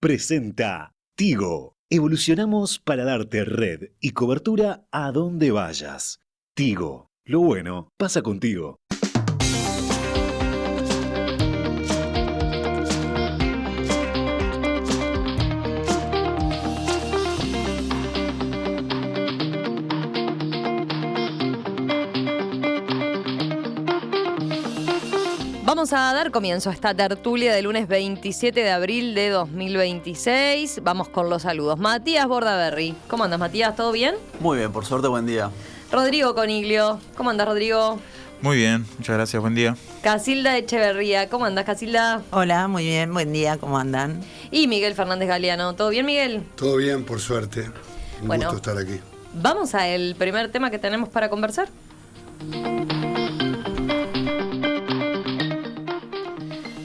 presenta Tigo. Evolucionamos para darte red y cobertura a donde vayas. Tigo, lo bueno pasa contigo. Vamos a dar comienzo a esta tertulia del lunes 27 de abril de 2026. Vamos con los saludos. Matías Bordaberry. ¿Cómo andas, Matías? ¿Todo bien? Muy bien, por suerte, buen día. Rodrigo Coniglio. ¿Cómo andas, Rodrigo? Muy bien, muchas gracias, buen día. Casilda Echeverría. ¿Cómo andas, Casilda? Hola, muy bien, buen día, ¿cómo andan? Y Miguel Fernández Galeano. ¿Todo bien, Miguel? Todo bien, por suerte. Un gusto estar aquí. Vamos al primer tema que tenemos para conversar.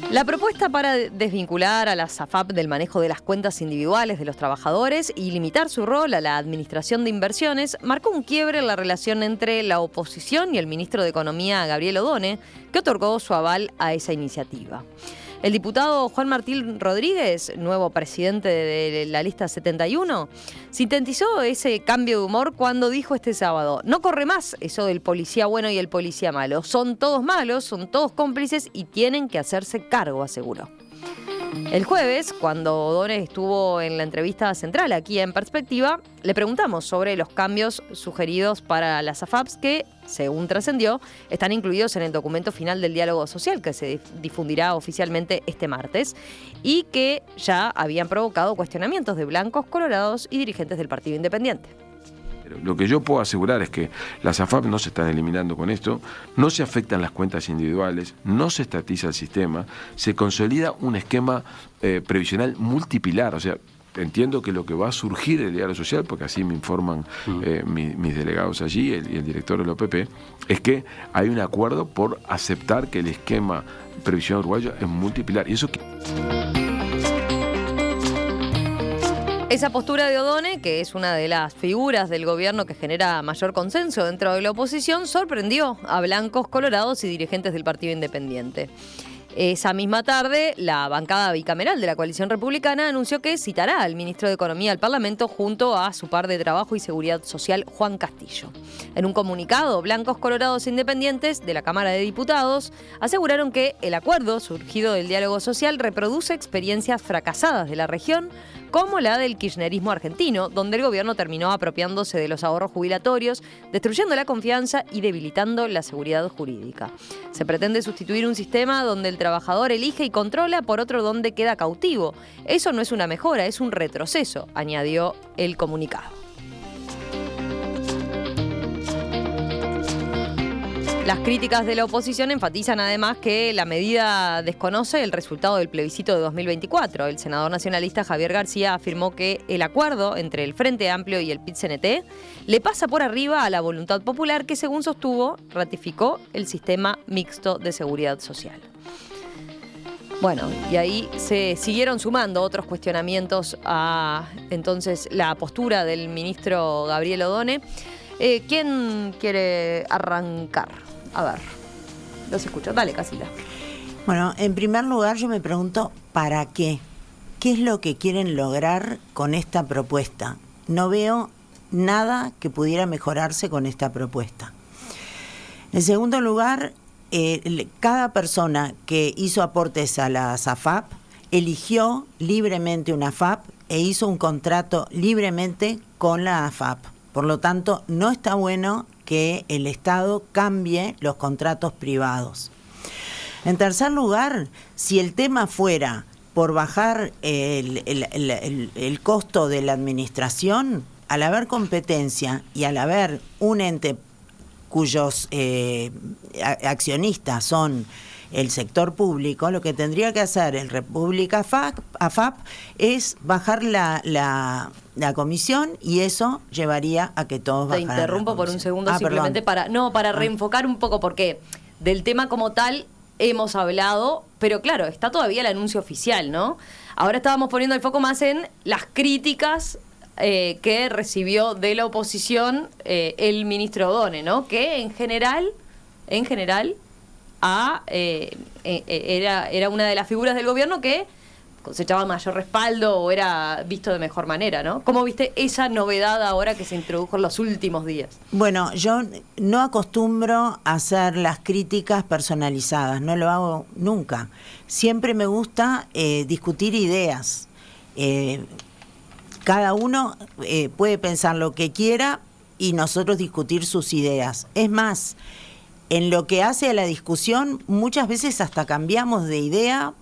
La propuesta para desvincular a las AFAP del manejo de las cuentas individuales de los trabajadores y limitar su rol a la administración de inversiones marcó un quiebre en la relación entre la oposición y el ministro de Economía, Gabriel Odone, que otorgó su aval a esa iniciativa. El diputado Juan Martín Rodríguez, nuevo presidente de la lista 71, sintetizó ese cambio de humor cuando dijo este sábado: no corre más eso del policía bueno y el policía malo. Son todos malos, son todos cómplices y tienen que hacerse cargo, aseguró. El jueves, cuando Odone estuvo en la entrevista central aquí en Perspectiva, le preguntamos sobre los cambios sugeridos para las AFAPs que, según trascendió, están incluidos en el documento final del diálogo social que se difundirá oficialmente este martes y que ya habían provocado cuestionamientos de blancos, colorados y dirigentes del Partido Independiente. Lo que yo puedo asegurar es que las AFAP no se están eliminando con esto, no se afectan las cuentas individuales, no se estatiza el sistema, se consolida un esquema previsional multipilar. O sea, entiendo que lo que va a surgir del diálogo social, porque así me informan mis delegados allí y el director del OPP, es que hay un acuerdo por aceptar que el esquema previsional uruguayo es multipilar. Y eso que... Esa postura de Odone, que es una de las figuras del gobierno que genera mayor consenso dentro de la oposición, sorprendió a blancos, colorados y dirigentes del Partido Independiente. Esa misma tarde, la bancada bicameral de la coalición republicana anunció que citará al ministro de Economía al Parlamento junto a su par de Trabajo y Seguridad Social, Juan Castillo. En un comunicado, blancos, colorados e independientes de la Cámara de Diputados aseguraron que el acuerdo surgido del diálogo social reproduce experiencias fracasadas de la región, como la del kirchnerismo argentino, donde el gobierno terminó apropiándose de los ahorros jubilatorios, destruyendo la confianza y debilitando la seguridad jurídica. Se pretende sustituir un sistema donde el trabajador elige y controla por otro donde queda cautivo. Eso no es una mejora, es un retroceso, añadió el comunicado. Las críticas de la oposición enfatizan además que la medida desconoce el resultado del plebiscito de 2024. El senador nacionalista Javier García afirmó que el acuerdo entre el Frente Amplio y el PIT-CNT le pasa por arriba a la voluntad popular que, según sostuvo, ratificó el sistema mixto de seguridad social. Bueno, y ahí se siguieron sumando otros cuestionamientos a entonces la postura del ministro Gabriel Odone. ¿Quién quiere arrancar? A ver, los escucho. Dale, Casilda. Bueno, en primer lugar yo me pregunto, ¿para qué? ¿Qué es lo que quieren lograr con esta propuesta? No veo nada que pudiera mejorarse con esta propuesta. En segundo lugar, cada persona que hizo aportes a la AFAP eligió libremente una AFAP e hizo un contrato libremente con la AFAP. Por lo tanto, no está bueno que el Estado cambie los contratos privados. En tercer lugar, si el tema fuera por bajar el costo de la administración, al haber competencia y al haber un ente cuyos accionistas son el sector público, lo que tendría que hacer el República AFAP es bajar la comisión y eso llevaría a que todos bajaran. Te interrumpo por un segundo simplemente perdón. para reenfocar un poco, porque del tema como tal hemos hablado, pero claro, está todavía el anuncio oficial, ¿no? Ahora estábamos poniendo el foco más en las críticas que recibió de la oposición el ministro Odone, ¿no? Que en general era una de las figuras del gobierno que cosechaba mayor respaldo o era visto de mejor manera, ¿no? ¿Cómo viste esa novedad ahora que se introdujo en los últimos días? Bueno, yo no acostumbro a hacer las críticas personalizadas, no lo hago nunca. Siempre me gusta discutir ideas. Cada uno puede pensar lo que quiera y nosotros discutir sus ideas. Es más, en lo que hace a la discusión, muchas veces hasta cambiamos de idea,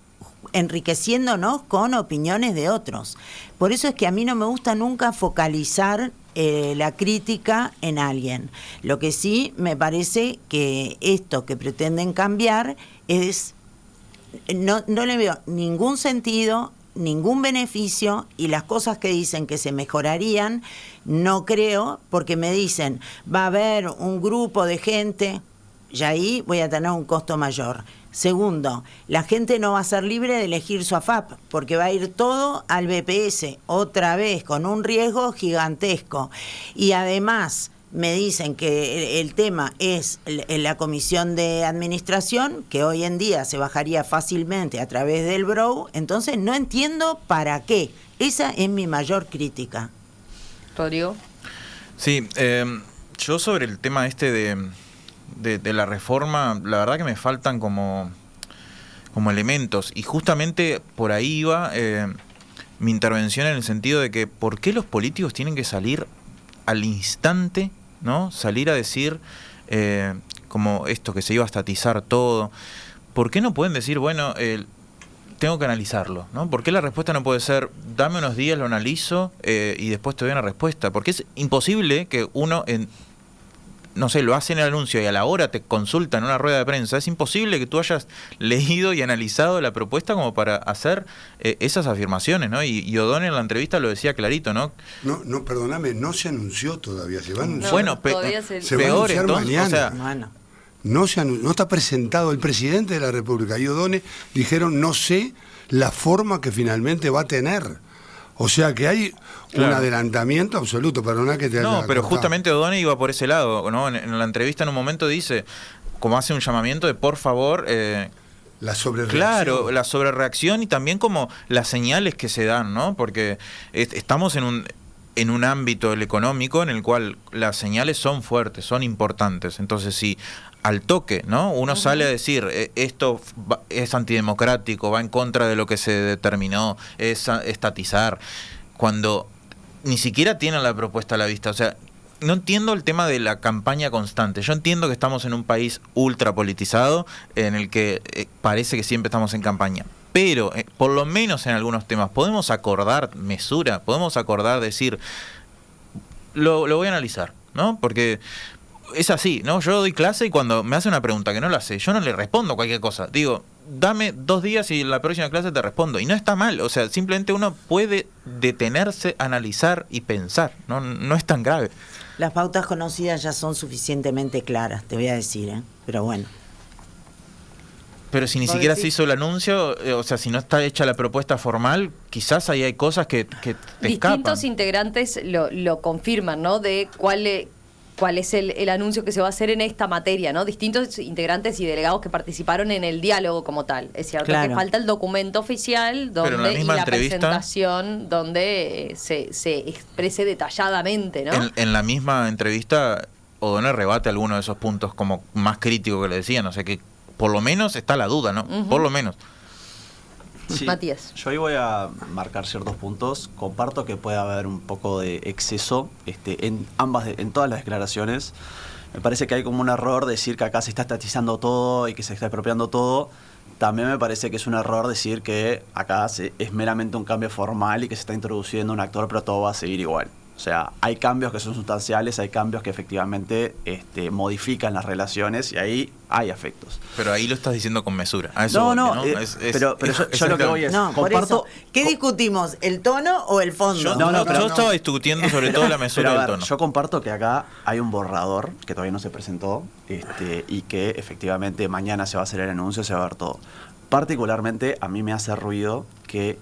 enriqueciéndonos con opiniones de otros. Por eso es que a mí no me gusta nunca focalizar la crítica en alguien. Lo que sí me parece que esto que pretenden cambiar es... No le veo ningún sentido, ningún beneficio, y las cosas que dicen que se mejorarían, no creo, porque me dicen, va a haber un grupo de gente, y ahí voy a tener un costo mayor. Segundo, la gente no va a ser libre de elegir su AFAP, porque va a ir todo al BPS, otra vez, con un riesgo gigantesco. Y además me dicen que el tema es la comisión de administración, que hoy en día se bajaría fácilmente a través del BROW, entonces no entiendo para qué. Esa es mi mayor crítica. Rodrigo. Sí, yo sobre el tema este de la reforma, la verdad que me faltan como elementos, y justamente por ahí iba mi intervención, en el sentido de que ¿por qué los políticos tienen que salir al instante, ¿no? Salir a decir como esto, que se iba a estatizar todo? ¿Por qué no pueden decir, bueno, tengo que analizarlo, ¿no? ¿Por qué la respuesta no puede ser, dame unos días, lo analizo y después te doy una respuesta? Porque es imposible que uno, no sé, lo hace en el anuncio y a la hora te consulta en una rueda de prensa. Es imposible que tú hayas leído y analizado la propuesta como para hacer esas afirmaciones, ¿no? Y O'Donnell en la entrevista lo decía clarito, ¿no? No, perdóname, no se anunció todavía, se va a anunciar. Bueno, se va a peor anunciar entonces, mañana. o sea, No está presentado el presidente de la República y O'Donnell dijeron, no sé la forma que finalmente va a tener. O sea que hay un adelantamiento absoluto, perdona que te haya No, pero cortado. justamente O'Donnell iba por ese lado, ¿no? En la entrevista en un momento dice, como hace un llamamiento de por favor... la sobrereacción. Claro, la sobrereacción y también como las señales que se dan, ¿no? Porque estamos en un ámbito el económico en el cual las señales son fuertes, son importantes. Entonces, si al toque, ¿no? Uno sale a decir, esto es antidemocrático, va en contra de lo que se determinó, es estatizar, cuando ni siquiera tienen la propuesta a la vista. O sea, no entiendo el tema de la campaña constante. Yo entiendo que estamos en un país ultra politizado, en el que parece que siempre estamos en campaña. Pero, por lo menos en algunos temas, podemos acordar mesura, podemos acordar decir, lo voy a analizar, ¿no? Porque es así, ¿no? Yo doy clase y cuando me hace una pregunta que no la sé, yo no le respondo cualquier cosa. Digo, dame 2 días y en la próxima clase te respondo. Y no está mal, o sea, simplemente uno puede detenerse, analizar y pensar. No es tan grave. Las pautas conocidas ya son suficientemente claras, te voy a decir, pero bueno. Pero si ni siquiera se hizo el anuncio, o sea, si no está hecha la propuesta formal, quizás ahí hay cosas que te escapan. Distintos integrantes lo confirman, ¿no? De cuál es el anuncio que se va a hacer en esta materia, ¿no? Distintos integrantes y delegados que participaron en el diálogo como tal. Es cierto que falta el documento oficial y la presentación donde se exprese detalladamente, ¿no? En la misma entrevista, O'Donnell rebate algunos de esos puntos como más críticos que le decían. O sea que por lo menos está la duda, ¿no? Por lo menos. Sí, Matías. Yo ahí voy a marcar ciertos puntos. Comparto que puede haber un poco de exceso en todas las declaraciones. Me parece que hay como un error decir que acá se está estatizando todo y que se está expropiando todo. También me parece que es un error decir que acá es meramente un cambio formal y que se está introduciendo un actor, pero todo va a seguir igual. O sea, hay cambios que son sustanciales, hay cambios que efectivamente modifican las relaciones y ahí hay efectos. Pero ahí lo estás diciendo con mesura. A eso pero yo lo que voy es... No, por eso, ¿qué discutimos? ¿El tono o el fondo? Yo estaba discutiendo sobre todo la mesura del tono. Yo comparto que acá hay un borrador que todavía no se presentó y que efectivamente mañana se va a hacer el anuncio, se va a ver todo. Particularmente a mí me hace ruido que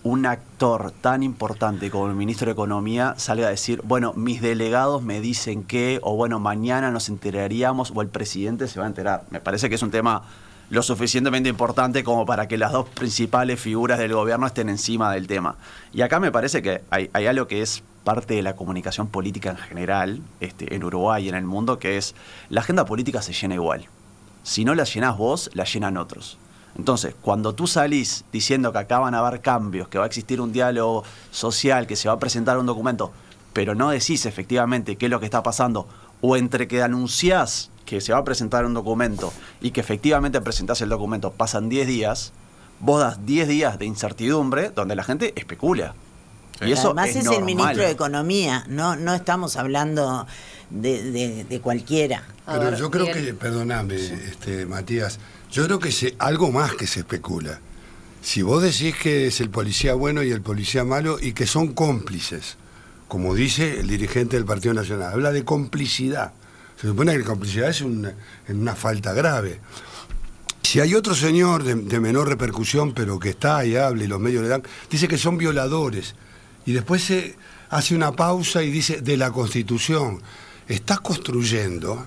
un actor tan importante como el ministro de Economía salga a decir, bueno, mis delegados me dicen que, o bueno, mañana nos enteraríamos, o el presidente se va a enterar. Me parece que es un tema lo suficientemente importante como para que las dos principales figuras del gobierno estén encima del tema. Y acá me parece que hay algo que es parte de la comunicación política en general, en Uruguay y en el mundo, que es la agenda política se llena igual. Si no la llenás vos, la llenan otros. Entonces, cuando tú salís diciendo que acá van a haber cambios, que va a existir un diálogo social, que se va a presentar un documento, pero no decís efectivamente qué es lo que está pasando, o entre que anunciás que se va a presentar un documento y que efectivamente presentás el documento, pasan 10 días, vos das 10 días de incertidumbre donde la gente especula. Y eso además es normal. el ministro de Economía, no estamos hablando de cualquiera. Pero yo creo que, perdóname, Matías, yo creo que algo más que se especula. Si vos decís que es el policía bueno y el policía malo y que son cómplices, como dice el dirigente del Partido Nacional, habla de complicidad. Se supone que la complicidad es una falta grave. Si hay otro señor de menor repercusión, pero que está y habla y los medios le dan, dice que son violadores. Y después se hace una pausa y dice, de la Constitución. Estás construyendo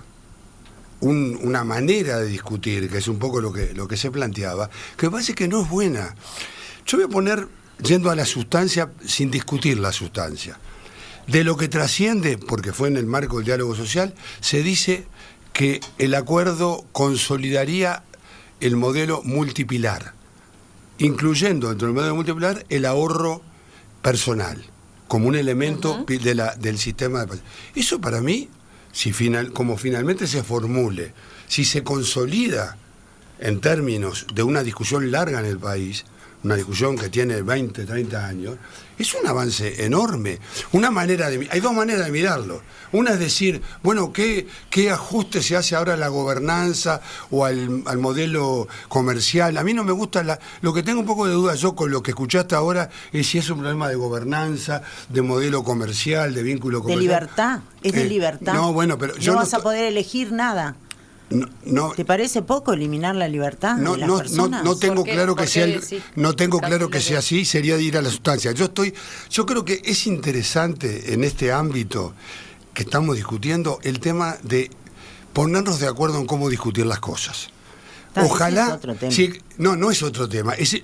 una manera de discutir, que es un poco lo que se planteaba, que me parece que no es buena. Yo voy a poner, yendo a la sustancia, sin discutir la sustancia. De lo que trasciende, porque fue en el marco del diálogo social, se dice que el acuerdo consolidaría el modelo multipilar, incluyendo dentro del modelo multipilar el ahorro personal, como un elemento del sistema de... Eso para mí, como finalmente se formule, si se consolida en términos de una discusión larga en el país, una discusión que tiene 20, 30 años, es un avance enorme. Hay dos maneras de mirarlo. Una es decir, bueno, ¿qué ajuste se hace ahora a la gobernanza o al modelo comercial? A mí no me gusta, lo que tengo un poco de duda yo con lo que escuchaste ahora es si es un problema de gobernanza, de modelo comercial, de vínculo comercial. De libertad, es de libertad. No, bueno, pero yo no vas a poder elegir nada. No, ¿Te parece poco eliminar la libertad de las personas? No tengo claro que sea sí. así, sería de ir a la sustancia. Yo creo que es interesante en este ámbito que estamos discutiendo el tema de ponernos de acuerdo en cómo discutir las cosas. Ojalá. Es otro tema. Sí, no es otro tema. Ese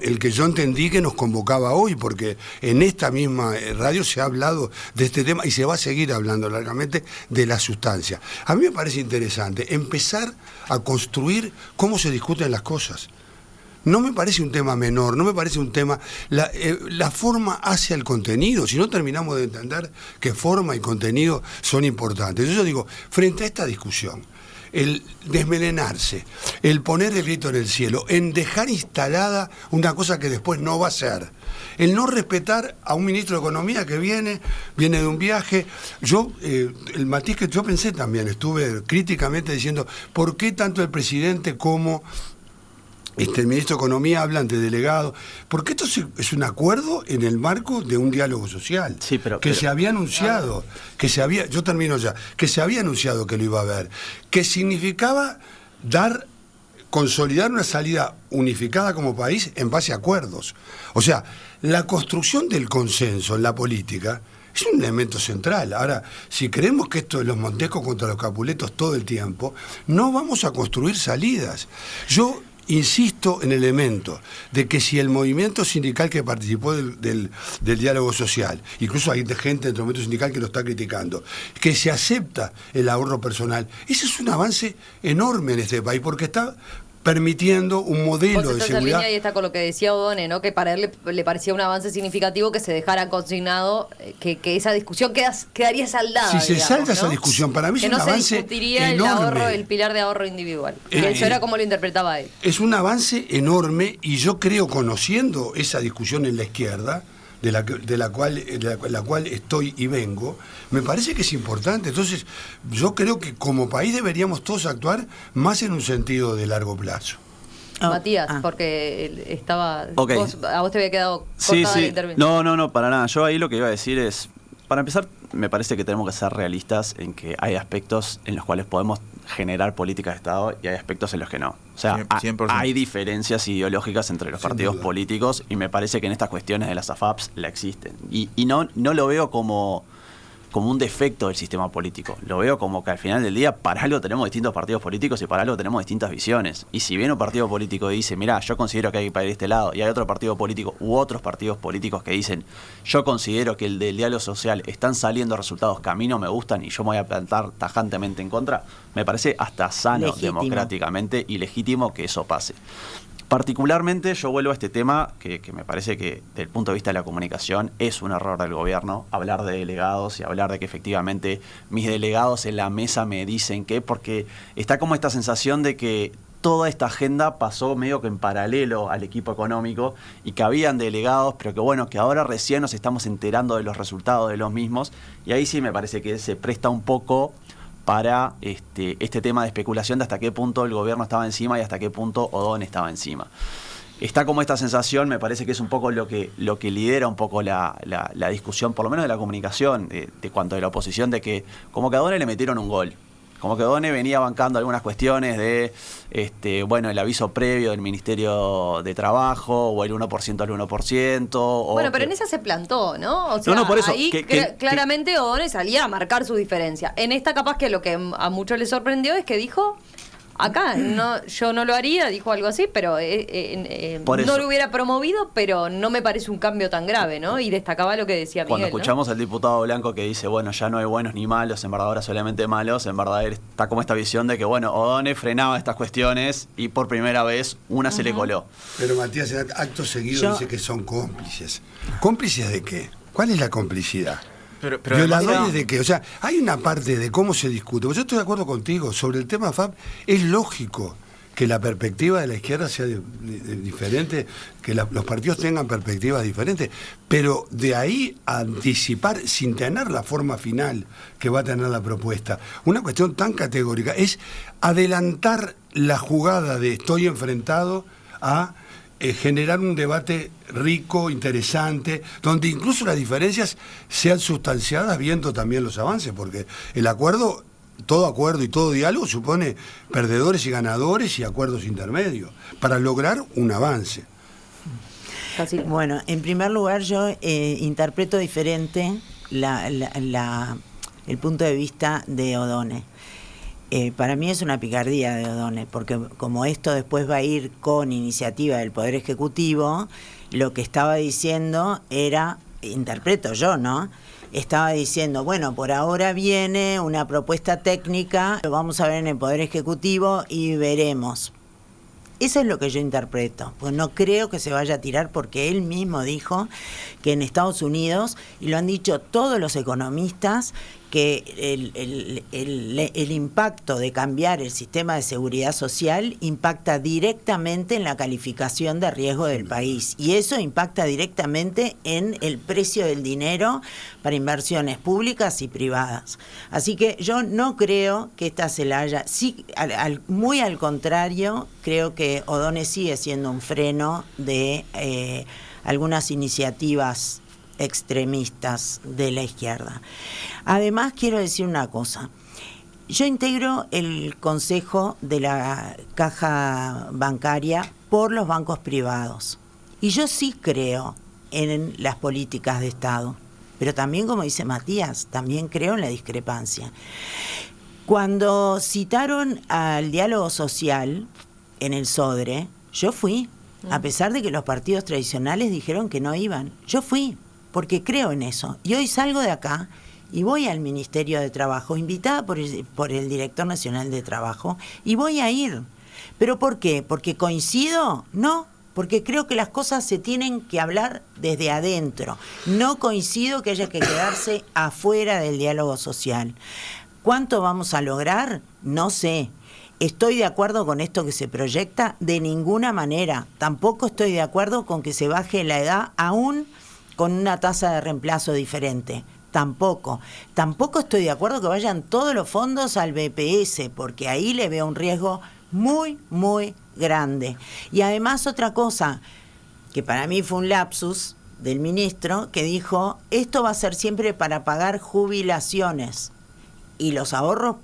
el que yo entendí que nos convocaba hoy, porque en esta misma radio se ha hablado de este tema y se va a seguir hablando largamente de la sustancia. A mí me parece interesante empezar a construir cómo se discuten las cosas. No me parece un tema menor, no me parece un tema... La forma hacia el contenido, si no terminamos de entender que forma y contenido son importantes. Yo digo, frente a esta discusión, el desmelenarse, el poner el grito en el cielo, en dejar instalada una cosa que después no va a ser, el no respetar a un ministro de Economía que viene de un viaje. El matiz que yo pensé también, estuve críticamente diciendo, ¿por qué tanto el presidente como el ministro de Economía hablan de delegado? Porque esto es un acuerdo en el marco de un diálogo social, sí, se había anunciado, yo termino ya, que se había anunciado que lo iba a haber, que significaba consolidar una salida unificada como país en base a acuerdos. O sea, la construcción del consenso en la política es un elemento central. Ahora, si creemos que esto es los Montescos contra los Capuletos todo el tiempo, no vamos a construir salidas. Yo insisto en el elemento de que si el movimiento sindical que participó del diálogo social, incluso hay gente dentro del movimiento sindical que lo está criticando, que se acepta el ahorro personal, ese es un avance enorme en este país, porque está permitiendo un modelo de seguridad. En línea y está con lo que decía O'Donnell, ¿no? Que para él le parecía un avance significativo que se dejara consignado, que esa discusión quedaría saldada. Si se salda esa discusión, para mí es un avance enorme. Que no se discutiría el pilar de ahorro individual. Eso era como lo interpretaba él. Es un avance enorme y yo creo, conociendo esa discusión en la izquierda, de la cual estoy y vengo, me parece que es importante. Entonces, yo creo que como país deberíamos todos actuar más en un sentido de largo plazo. Matías, porque estaba... Okay. A vos te había quedado cortada la intervención. No, para nada. Yo ahí lo que iba a decir es, para empezar, me parece que tenemos que ser realistas en que hay aspectos en los cuales podemos generar políticas de Estado y hay aspectos en los que no. O sea, 100%. Hay diferencias ideológicas entre los partidos políticos y me parece que en estas cuestiones de las AFAPs la existen. Y no lo veo como como un defecto del sistema político. Lo veo como que al final del día para algo tenemos distintos partidos políticos y para algo tenemos distintas visiones. Y si bien un partido político dice, mirá, yo considero que hay que ir para este lado, y hay otro partido político u otros partidos políticos que dicen, yo considero que el del diálogo social están saliendo resultados que a mí no me gustan y yo me voy a plantar tajantemente en contra, me parece hasta sano democráticamente y legítimo que eso pase. Particularmente yo vuelvo a este tema que me parece que desde el punto de vista de la comunicación es un error del gobierno, hablar de delegados y hablar de que efectivamente mis delegados en la mesa me dicen que, porque está como esta sensación de que toda esta agenda pasó medio que en paralelo al equipo económico y que habían delegados, pero que bueno, que ahora recién nos estamos enterando de los resultados de los mismos, y ahí sí me parece que se presta un poco para este tema de especulación de hasta qué punto el gobierno estaba encima y hasta qué punto O'Donnell estaba encima. Está como esta sensación, me parece que es un poco lo que lidera un poco la discusión, por lo menos de la comunicación, de cuanto de la oposición, de que como que a O'Donnell le metieron un gol. Como que O'Donnell venía bancando algunas cuestiones de, el aviso previo del Ministerio de Trabajo, o el 1% al 1%. Bueno, pero en esa se plantó, ¿no? O sea, no, por eso, ahí claramente O'Donnell salía a marcar su diferencia. En esta capaz que lo que a muchos les sorprendió es que dijo... Acá yo no lo haría, dijo algo así, pero no lo hubiera promovido, pero no me parece un cambio tan grave, ¿no? Y destacaba lo que decía Miguel. Cuando escuchamos al diputado Blanco que dice, bueno, ya no hay buenos ni malos, en verdad ahora solamente malos, en verdad está como esta visión de que, bueno, O'Donnell frenaba estas cuestiones y por primera vez una se le coló. Pero Matías, acto seguido dice que son cómplices. ¿Cómplices de qué? ¿Cuál es la complicidad? Pero ¿Violadores de qué? O sea, hay una parte de cómo se discute. Yo estoy de acuerdo contigo. Sobre el tema FAP, es lógico que la perspectiva de la izquierda sea diferente, que los partidos tengan perspectivas diferentes, pero de ahí a anticipar, sin tener la forma final que va a tener la propuesta, una cuestión tan categórica, es adelantar la jugada de estoy enfrentado a... generar un debate rico, interesante, donde incluso las diferencias sean sustanciadas viendo también los avances, porque el acuerdo, todo acuerdo y todo diálogo supone perdedores y ganadores y acuerdos intermedios, para lograr un avance. Bueno, en primer lugar yo interpreto diferente el punto de vista de O'Donnell. Para mí es una picardía de O'Donnell, porque como esto después va a ir con iniciativa del Poder Ejecutivo, lo que estaba diciendo era, interpreto yo, ¿no? Estaba diciendo, bueno, por ahora viene una propuesta técnica, lo vamos a ver en el Poder Ejecutivo y veremos. Eso es lo que yo interpreto, pues no creo que se vaya a tirar, porque él mismo dijo que en Estados Unidos, y lo han dicho todos los economistas, que el impacto de cambiar el sistema de seguridad social impacta directamente en la calificación de riesgo del país, y eso impacta directamente en el precio del dinero para inversiones públicas y privadas. Así que yo no creo que esta se la haya... Sí, muy al contrario, creo que O'Donnell sigue siendo un freno de algunas iniciativas extremistas de la izquierda. Además, quiero decir una cosa. Yo integro el consejo de la caja bancaria por los bancos privados. Y yo sí creo en las políticas de Estado. Pero también, como dice Matías, también creo en la discrepancia. Cuando citaron al diálogo social en el Sodre, yo fui. A pesar de que los partidos tradicionales dijeron que no iban. Yo fui, porque creo en eso. Y hoy salgo de acá y voy al Ministerio de Trabajo, invitada por el Director Nacional de Trabajo, y voy a ir. ¿Pero por qué? ¿Porque coincido? No, porque creo que las cosas se tienen que hablar desde adentro. No coincido que haya que quedarse afuera del diálogo social. ¿Cuánto vamos a lograr? No sé. ¿Estoy de acuerdo con esto que se proyecta? De ninguna manera. Tampoco estoy de acuerdo con que se baje la edad aún con una tasa de reemplazo diferente. Tampoco estoy de acuerdo que vayan todos los fondos al BPS, porque ahí le veo un riesgo muy, muy grande. Y además otra cosa, que para mí fue un lapsus del ministro, que dijo, esto va a ser siempre para pagar jubilaciones. Y los ahorros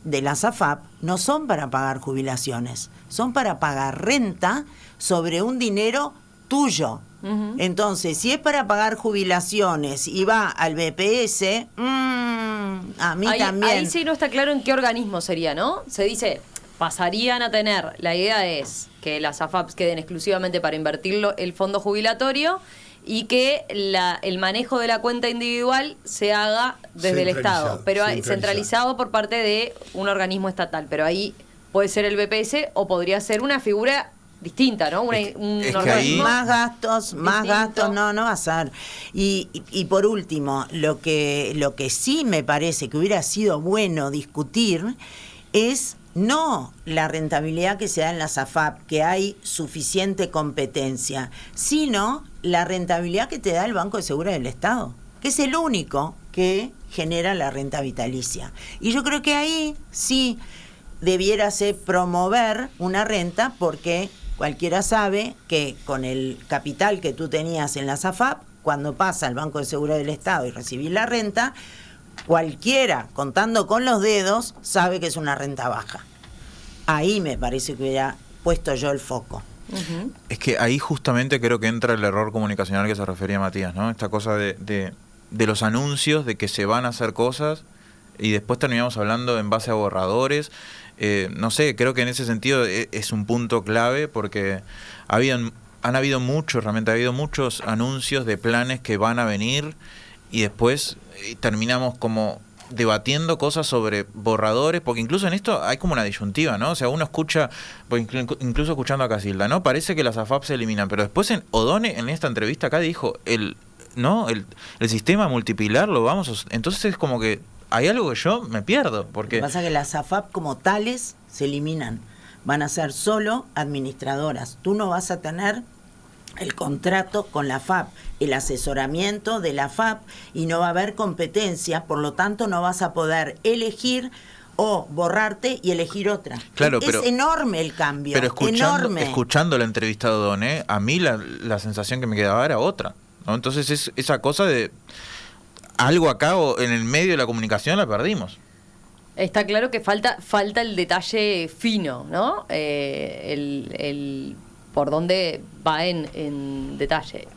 de la SAFAP no son para pagar jubilaciones, son para pagar renta sobre un dinero tuyo, Entonces, si es para pagar jubilaciones y va al BPS, a mí también. Ahí sí no está claro en qué organismo sería, ¿no? Se dice, pasarían a tener, la idea es que las AFAPs queden exclusivamente para invertirlo el fondo jubilatorio y que el manejo de la cuenta individual se haga desde el Estado, pero centralizado por parte de un organismo estatal, pero ahí puede ser el BPS o podría ser una figura distinta, ¿no? Un organismo más gastos, no va a ser. Y por último, lo que sí me parece que hubiera sido bueno discutir es no la rentabilidad que se da en las AFAP, que hay suficiente competencia, sino la rentabilidad que te da el Banco de Seguros del Estado, que es el único que genera la renta vitalicia. Y yo creo que ahí sí debiérase promover una renta, porque cualquiera sabe que con el capital que tú tenías en las AFAP, cuando pasa al Banco de Seguros del Estado y recibís la renta, cualquiera, contando con los dedos, sabe que es una renta baja. Ahí me parece que hubiera puesto yo el foco. Es que ahí justamente creo que entra el error comunicacional que se refería Matías, ¿no? Esta cosa de los anuncios, de que se van a hacer cosas y después terminamos hablando en base a borradores. No sé, creo que en ese sentido es un punto clave, porque han habido muchos anuncios de planes que van a venir y después terminamos como debatiendo cosas sobre borradores, porque incluso en esto hay como una disyuntiva, ¿no? O sea, uno escucha, incluso escuchando a Casilda, ¿no? Parece que las AFAP se eliminan, pero después O'Donnell en esta entrevista acá dijo, el sistema multipilar lo vamos a... Entonces es como que hay algo que yo me pierdo, porque... Lo que pasa es que las AFAP como tales se eliminan, van a ser solo administradoras, tú no vas a tener el contrato con la AFAP, el asesoramiento de la AFAP, y no va a haber competencia, por lo tanto no vas a poder elegir o borrarte y elegir otra. Claro, es enorme el cambio, pero enorme. Escuchando la entrevista de O'Donnell, a mí la sensación que me quedaba era otra, ¿no? Entonces es esa cosa de algo acá o en el medio de la comunicación la perdimos. Está claro que falta el detalle fino, ¿no? El por dónde va en detalle.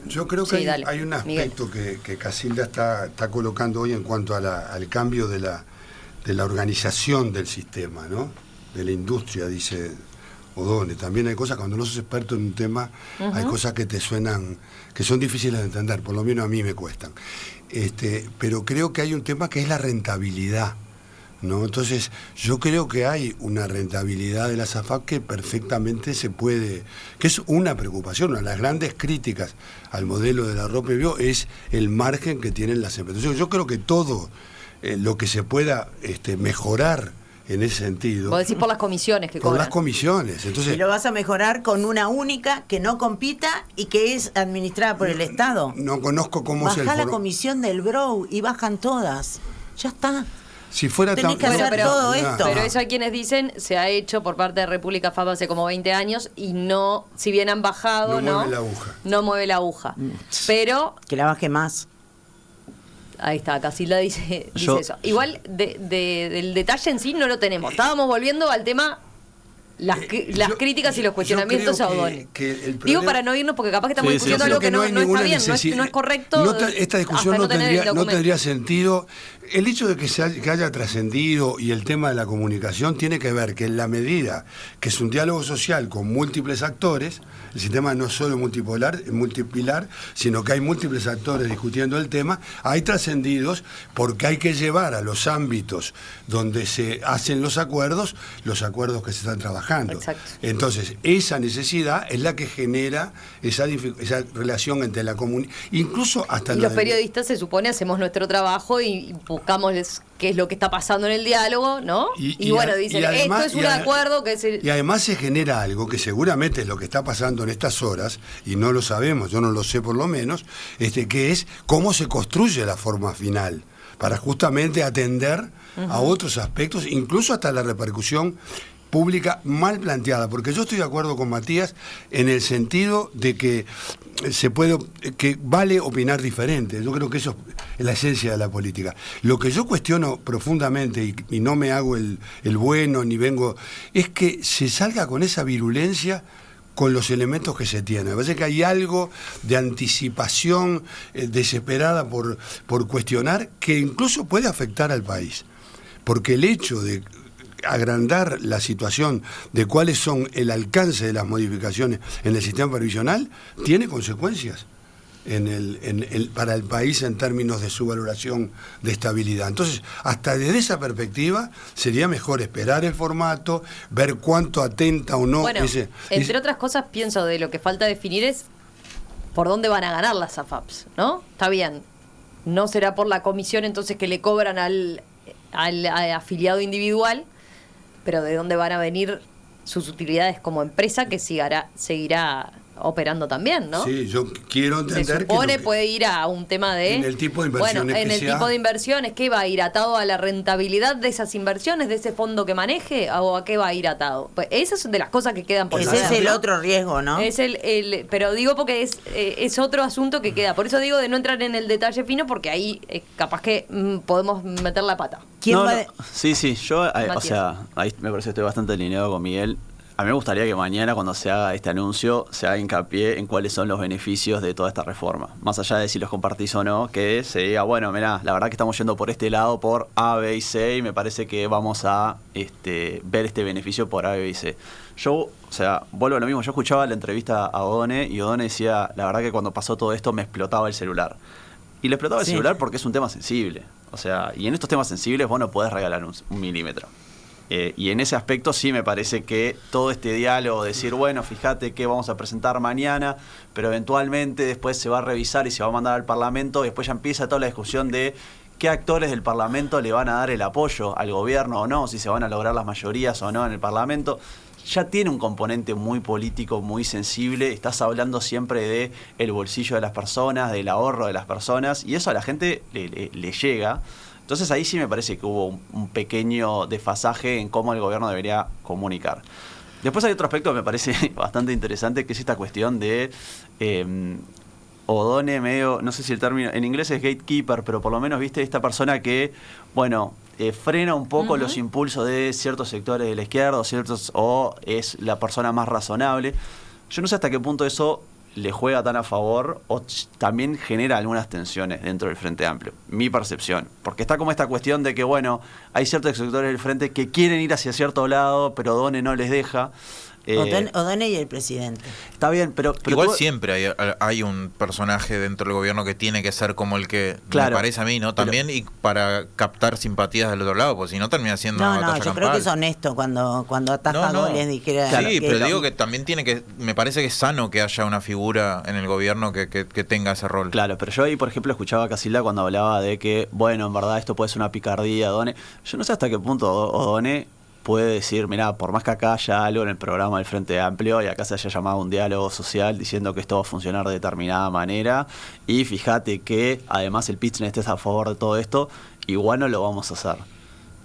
Yo creo que hay un aspecto que Casilda está colocando hoy en cuanto al cambio de la organización del sistema, ¿no? De la industria, dice O'Donnell. También hay cosas, cuando no sos experto en un tema, hay cosas que te suenan, que son difíciles de entender, por lo menos a mí me cuestan. Pero creo que hay un tema que es la rentabilidad, ¿no? Entonces, yo creo que hay una rentabilidad de las AFAP que perfectamente se puede, que es una preocupación. Una de las grandes críticas al modelo de la ropa y bio es el margen que tienen las empresas. Yo creo que todo lo que se pueda mejorar en ese sentido. Vos decís por las comisiones que cobran. Por las comisiones. Entonces, y lo vas a mejorar con una única que no compita y que es administrada por el Estado. No conozco cómo es el Bajá la comisión del BROW y bajan todas. Ya está. Si fuera tenés que hacer todo esto. Pero eso hay quienes dicen se ha hecho por parte de República FAP hace como 20 años y no, si bien han bajado, no mueve la aguja. No mueve la aguja. Pero que la baje más. Ahí está, Casilda dice eso. Igual del detalle en sí no lo tenemos. Estábamos volviendo al tema las críticas y los cuestionamientos a O'Donnell. Digo para no irnos, porque capaz que estamos discutiendo algo que no está bien, no es correcto. Esta discusión no tendría sentido. El hecho de que haya trascendido y el tema de la comunicación tiene que ver que en la medida que es un diálogo social con múltiples actores, el sistema no es solo multipilar, sino que hay múltiples actores discutiendo el tema, hay trascendidos porque hay que llevar a los ámbitos donde se hacen los acuerdos que se están trabajando. Exacto. Entonces, esa necesidad es la que genera esa relación entre la comunidad, incluso hasta... Y los periodistas, se supone, hacemos nuestro trabajo y buscamos qué es lo que está pasando en el diálogo, ¿no? Y bueno, dicen, además, esto es un acuerdo que es... Y además se genera algo que seguramente es lo que está pasando en estas horas, y no lo sabemos, yo no lo sé por lo menos, que es cómo se construye la forma final, para justamente atender a otros aspectos, incluso hasta la repercusión pública mal planteada, porque yo estoy de acuerdo con Matías en el sentido de que que vale opinar diferente. Yo creo que eso es la esencia de la política. Lo que yo cuestiono profundamente, y no me hago el bueno ni vengo, es que se salga con esa virulencia con los elementos que se tienen. Me parece que hay algo de anticipación desesperada por cuestionar que incluso puede afectar al país. Porque el hecho de agrandar la situación de cuáles son el alcance de las modificaciones en el sistema previsional tiene consecuencias para el país en términos de su valoración de estabilidad. Entonces, hasta desde esa perspectiva, sería mejor esperar el formato, ver cuánto atenta o no. Bueno, entre otras cosas, pienso de lo que falta definir es por dónde van a ganar las AFAPs, ¿no? Está bien, no será por la comisión entonces que le cobran al afiliado individual, pero de dónde van a venir sus utilidades como empresa que seguirá operando también, ¿no? Sí, yo quiero entender se supone que puede ir a un tema de... En el tipo de inversiones bueno, en el tipo de inversiones, ¿qué va a ir atado a la rentabilidad de esas inversiones, de ese fondo que maneje, o a qué va a ir atado? Pues esas son de las cosas que quedan por ese es el otro riesgo, ¿no? Es pero digo porque es otro asunto que queda. Por eso digo de no entrar en el detalle fino, porque ahí capaz que podemos meter la pata. ¿Quién va Sí, yo, o sea, ahí me parece que estoy bastante alineado con Miguel. A mí me gustaría que mañana, cuando se haga este anuncio, se haga hincapié en cuáles son los beneficios de toda esta reforma. Más allá de si los compartís o no, que se diga, bueno, mirá, la verdad que estamos yendo por este lado, por A, B y C, y me parece que vamos a ver este beneficio por A, B y C. Yo, o sea, vuelvo a lo mismo, yo escuchaba la entrevista a Odone, y Odone decía, la verdad que cuando pasó todo esto me explotaba el celular. Y le explotaba el celular porque es un tema sensible. O sea, y en estos temas sensibles vos no podés regalar un milímetro. Y en ese aspecto sí me parece que todo este diálogo, decir, bueno, fíjate que vamos a presentar mañana, pero eventualmente después se va a revisar y se va a mandar al Parlamento, y después ya empieza toda la discusión de qué actores del Parlamento le van a dar el apoyo al gobierno o no, si se van a lograr las mayorías o no en el Parlamento. Ya tiene un componente muy político, muy sensible. Estás hablando siempre de el bolsillo de las personas, del ahorro de las personas, y eso a la gente le llega. Entonces ahí sí me parece que hubo un pequeño desfasaje en cómo el gobierno debería comunicar. Después hay otro aspecto que me parece bastante interesante, que es esta cuestión de Odone medio, no sé si el término, en inglés es gatekeeper, pero por lo menos, viste, esta persona que, bueno, frena un poco los impulsos de ciertos sectores de la izquierda o es la persona más razonable. Yo no sé hasta qué punto eso le juega tan a favor o también genera algunas tensiones dentro del Frente Amplio, mi percepción, porque está como esta cuestión de que, bueno, hay ciertos sectores del Frente que quieren ir hacia cierto lado, pero Odone no les deja. Odone y el presidente. Está bien, pero igual siempre hay un personaje dentro del gobierno que tiene que ser como el que, claro, me parece a mí, ¿no? También, y para captar simpatías del otro lado, porque si no termina siendo una batalla yo campal. creo que es honesto cuando ataja goles, dijera. Sí, pero digo que también tiene que, me parece que es sano que haya una figura en el gobierno que tenga ese rol. Claro, pero yo ahí, por ejemplo, escuchaba a Casilda cuando hablaba de que, bueno, en verdad esto puede ser una picardía, Odone. Yo no sé hasta qué punto Odone puede decir, mirá, por más que acá haya algo en el programa del Frente Amplio y acá se haya llamado un diálogo social diciendo que esto va a funcionar de determinada manera, y fíjate que además el PIT-CNT está a favor de todo esto, igual no lo vamos a hacer.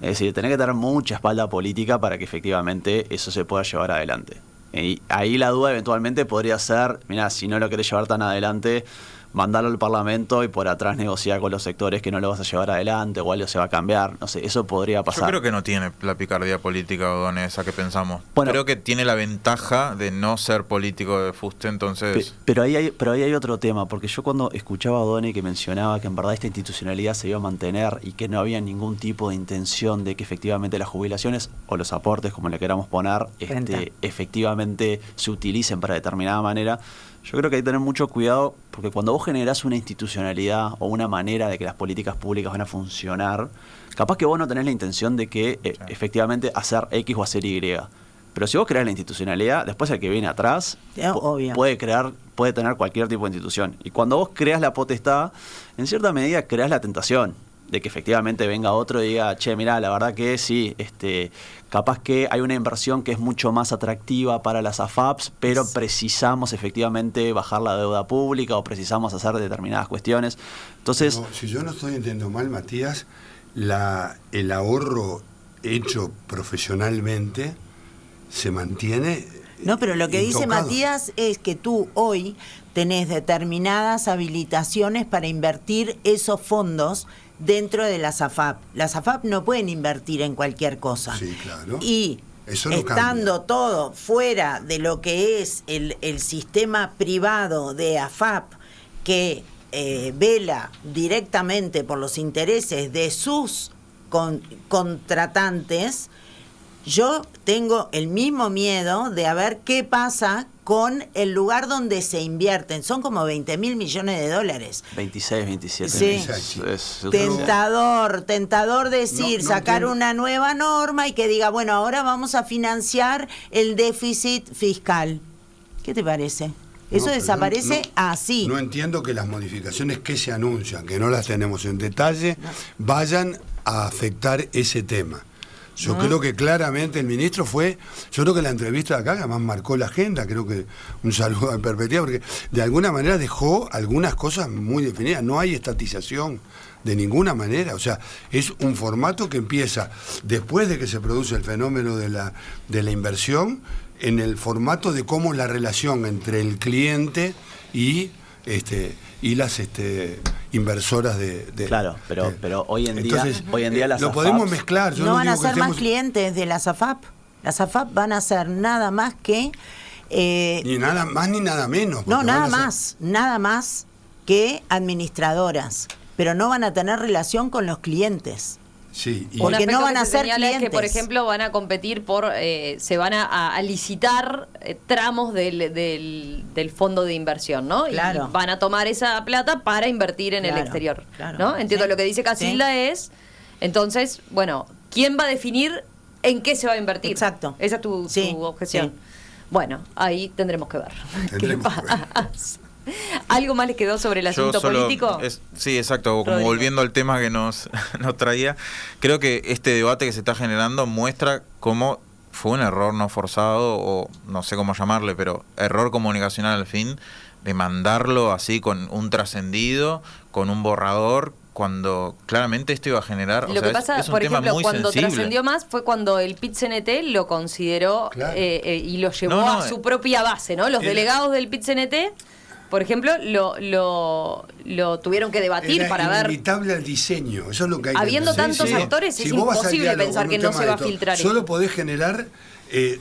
Es decir, tenés que tener mucha espalda política para que efectivamente eso se pueda llevar adelante. Y ahí la duda eventualmente podría ser, mirá, si no lo querés llevar tan adelante, mandarlo al Parlamento y por atrás negociar con los sectores que no lo vas a llevar adelante o algo se va a cambiar. No sé, eso podría pasar. Yo creo que no tiene la picardía política, Odone, esa que pensamos. Bueno, creo que tiene la ventaja de no ser político de fuste, entonces... Pero ahí hay otro tema, porque yo cuando escuchaba a Odone que mencionaba que en verdad esta institucionalidad se iba a mantener y que no había ningún tipo de intención de que efectivamente las jubilaciones o los aportes, como le queramos poner, efectivamente se utilicen para determinada manera. Yo creo que hay que tener mucho cuidado, porque cuando vos generás una institucionalidad o una manera de que las políticas públicas van a funcionar, capaz que vos no tenés la intención de que efectivamente hacer X o hacer Y. Pero si vos creás la institucionalidad, después el que viene atrás puede tener cualquier tipo de institución. Y cuando vos creás la potestad, en cierta medida creás la tentación de que efectivamente venga otro y diga, che, mirá, la verdad que sí, capaz que hay una inversión que es mucho más atractiva para las AFAPs, pero precisamos efectivamente bajar la deuda pública o precisamos hacer determinadas cuestiones. Entonces, no, si yo no estoy entendiendo mal, Matías, el ahorro hecho profesionalmente se mantiene. No, pero lo que dice Matías es que tú hoy tenés determinadas habilitaciones para invertir esos fondos dentro de las AFAP. Las AFAP no pueden invertir en cualquier cosa. Sí, claro. Y Eso no estando cambia. todo fuera de lo que es el sistema privado de AFAP, que vela directamente por los intereses de sus contratantes, yo tengo el mismo miedo de a ver qué pasa con el lugar donde se invierten. Son como 20.000 millones de dólares. 26, 27. Sí. Tentador decir, No sacar entiendo. una nueva norma y que diga, bueno, ahora vamos a financiar el déficit fiscal. ¿Qué te parece? Eso No, pero desaparece no, así. No entiendo que las modificaciones que se anuncian, que no las tenemos en detalle, vayan a afectar ese tema. Yo creo que claramente el ministro yo creo que la entrevista de acá además marcó la agenda, creo que un saludo en perspectiva, porque de alguna manera dejó algunas cosas muy definidas. No hay estatización de ninguna manera, o sea, es un formato que empieza después de que se produce el fenómeno de la inversión, en el formato de cómo la relación entre el cliente y las inversoras de Claro, pero hoy en día las lo podemos AFAPs mezclar. Yo no van a digo que ser más estemos- clientes de las AFAP. Las AFAP van a ser nada más que... ni nada más ni nada menos. no, porque nada van a ser- más que administradoras, pero no van a tener relación con los clientes. Sí, y Porque Un aspecto no van que a se ser señala es que, por clientes. ejemplo, van a competir se van a licitar tramos del fondo de inversión, ¿no? Claro. Y van a tomar esa plata para invertir en el Claro, exterior, claro. ¿no? Entiendo Sí, lo que dice Casilda es, entonces, bueno, ¿quién va a definir en qué se va a invertir? Exacto. Esa es tu Sí, objeción. sí. Bueno, ahí tendremos que ver. Tendremos ¿Qué que ver. pasa? ¿Algo más les quedó sobre el Yo asunto solo- político? Sí, exacto. Como Rodrigo. volviendo al tema que nos traía, creo que este debate que se está generando muestra cómo fue un error no forzado, o no sé cómo llamarle, pero error comunicacional al fin, de mandarlo así con un trascendido, con un borrador, cuando claramente esto iba a generar... Lo que pasa, es un por tema ejemplo, muy cuando sensible. trascendió más fue cuando el PIT-CNT lo consideró Claro. y lo llevó No, a su propia base, ¿no? Los Era- delegados del PIT-CNT, por ejemplo, lo tuvieron que debatir Era para ver... inevitable al diseño, eso es lo que hay que Habiendo entender. tantos actores, es vos vas al imposible diálogo pensar con que un no tema se va a de esto, filtrar solo esto. podés generar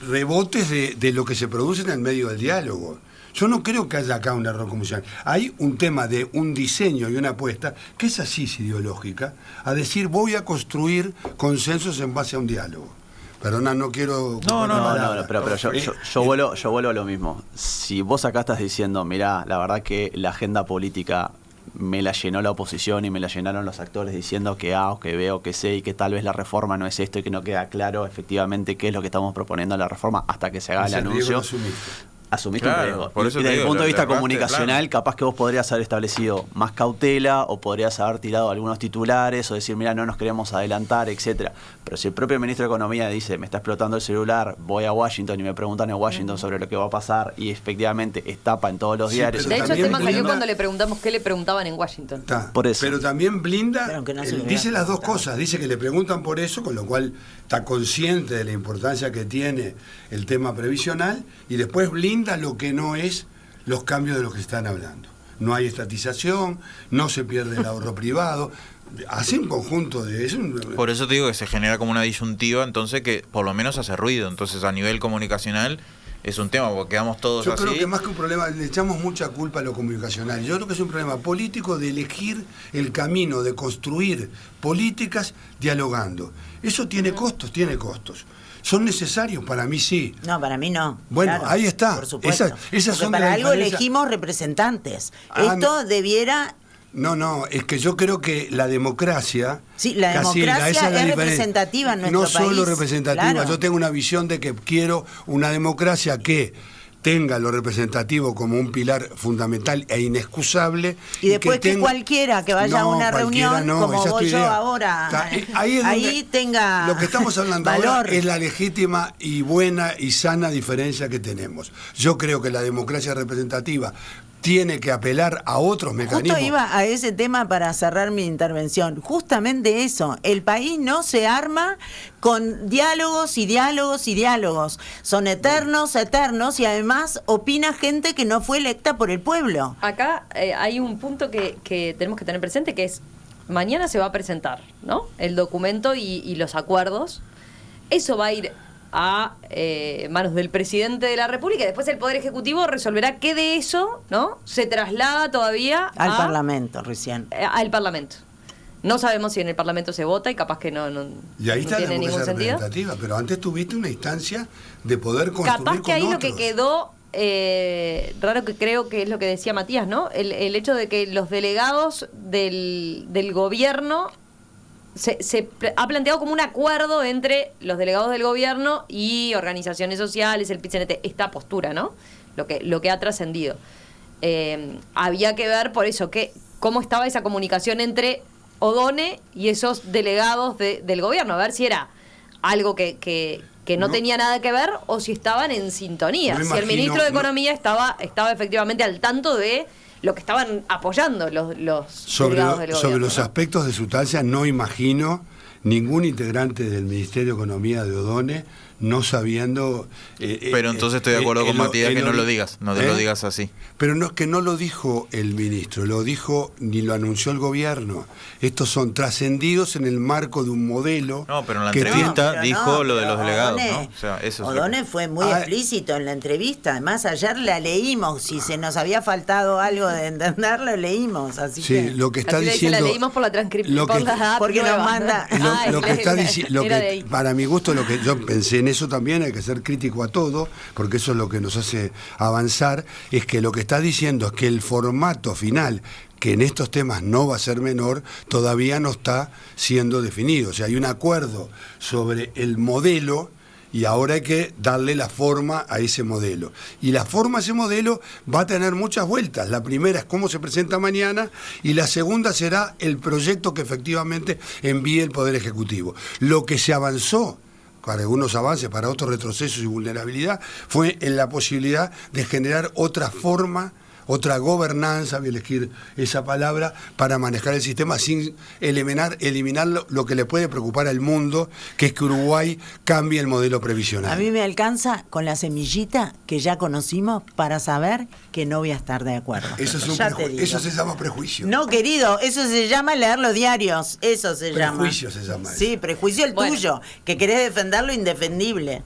rebotes de lo que se produce en el medio del diálogo. Yo no creo que haya acá un error comunicacional. Hay un tema de un diseño y una apuesta que es así, es ideológica, a decir voy a construir consensos en base a un diálogo. Perdona, no quiero... ocupar la palabra. pero yo vuelvo a lo mismo. Si vos acá estás diciendo, mirá, la verdad que la agenda política me la llenó la oposición y me la llenaron los actores diciendo que que veo, que sé y que tal vez la reforma no es esto y que no queda claro efectivamente qué es lo que estamos proponiendo en la reforma hasta que se haga el Ese riesgo anuncio. lo asumiste. Asumiste Claro, un riesgo. por eso Y te desde digo, el punto de le vista erraste, comunicacional, claro. capaz que vos podrías haber establecido más cautela o podrías haber tirado algunos titulares o decir, mira, no nos queremos adelantar, etcétera. Pero si el propio ministro de Economía dice, me está explotando el celular, voy a Washington y me preguntan en Washington sobre lo que va a pasar y efectivamente es tapa en todos los Sí, diarios. De hecho, el también tema salió blinda- cuando le preguntamos qué le preguntaban en Washington. Está. Por eso. Pero también blinda, Pero que no se le dice vea las dos tanto. cosas, dice que le preguntan por eso, con lo cual está consciente de la importancia que tiene el tema previsional, y después blinda lo que no es los cambios de los que se están hablando. No hay estatización, no se pierde el ahorro privado, hace un conjunto de eso. Por eso te digo que se genera como una disyuntiva, entonces que por lo menos hace ruido. Entonces a nivel comunicacional es un tema, porque quedamos todos Yo así. creo que más que un problema, le echamos mucha culpa a lo comunicacional. Yo creo que es un problema político de elegir el camino de construir políticas dialogando. Eso tiene costos, tiene costos. ¿Son necesarios? Para mí sí. No, para mí no. Bueno, Claro, ahí está. Por supuesto. Esas Porque son de para la algo diferencia. elegimos representantes. Ah, Esto debiera... No, es que yo creo que la democracia... Sí, la Casilda, democracia esa la es diferencia. representativa en nuestro No solo país, representativa, claro. yo tengo una visión de que quiero una democracia que tenga lo representativo como un pilar fundamental e inexcusable. Y después que tenga- cualquiera que vaya a No, una cualquiera reunión, no, como esa es tu voy yo idea. ahora, Ahí es donde ahí tenga lo que estamos hablando valor. ahora es la legítima y buena y sana diferencia que tenemos. Yo creo que la democracia representativa tiene que apelar a otros mecanismos. Justo iba a ese tema para cerrar mi intervención. Justamente eso, el país no se arma con diálogos y diálogos y diálogos. Son eternos y además opina gente que no fue electa por el pueblo. Acá hay un punto que tenemos que tener presente, que es, mañana se va a presentar, ¿no?, el documento y los acuerdos. Eso va a ir a manos del presidente de la República, y después el Poder Ejecutivo resolverá qué de eso, ¿no?, se traslada todavía al Parlamento recién. Al Parlamento. No sabemos si en el Parlamento se vota y capaz que no y ahí no está tiene la ningún democracia sentido. representativa, pero antes tuviste una instancia de poder construir Capaz que ahí con lo que otros. quedó raro, que creo que es lo que decía Matías, ¿no? El hecho de que los delegados del gobierno se ha planteado como un acuerdo entre los delegados del gobierno y organizaciones sociales, el PIT-CNT, esta postura, ¿no? Lo que ha trascendido. Había que ver por eso cómo estaba esa comunicación entre O'Donnell y esos delegados del gobierno, a ver si era algo que no tenía nada que ver o si estaban en sintonía, si el ministro de Economía estaba efectivamente al tanto de lo que estaban apoyando los delegados del gobierno. Sobre los aspectos de sustancia, no imagino ningún integrante del Ministerio de Economía de O'Donnell no sabiendo... pero entonces estoy de acuerdo con Matías que no lo digas, no te lo digas así. Pero no es que no lo dijo el ministro, lo dijo ni lo anunció el gobierno. Estos son trascendidos en el marco de un modelo... No, pero en la que entrevista tiene- dijo lo de los delegados, O'Donnell- ¿no? O sea, eso es O'Donnell fue muy explícito en la entrevista. Además, ayer la leímos. Si se nos había faltado algo de entender, lo leímos. Así Sí, que... lo que está Así le dice, diciendo... la leímos por la transcripción, lo que- por la app porque nos nueva. manda- Lo que está diciendo, era de ahí. para mi gusto, lo que yo pensé en eso también, hay que ser crítico a todo, porque eso es lo que nos hace avanzar, es que lo que está diciendo es que el formato final, que en estos temas no va a ser menor, todavía no está siendo definido. O sea, hay un acuerdo sobre el modelo y ahora hay que darle la forma a ese modelo. Y la forma a ese modelo va a tener muchas vueltas. La primera es cómo se presenta mañana y la segunda será el proyecto que efectivamente envíe el Poder Ejecutivo. Lo que se avanzó, para algunos avances, para otros retrocesos y vulnerabilidad, fue en la posibilidad de generar otra forma, otra gobernanza, voy a elegir esa palabra, para manejar el sistema sin eliminar lo que le puede preocupar al mundo, que es que Uruguay cambie el modelo previsional. A mí me alcanza con la semillita que ya conocimos para saber que no voy a estar de acuerdo. Eso, es un Ya te digo. eso se llama prejuicio. No, querido, eso se llama leer los diarios. Eso se llama. Prejuicio se llama eso. Sí, prejuicio el Bueno. tuyo, que querés defender lo indefendible.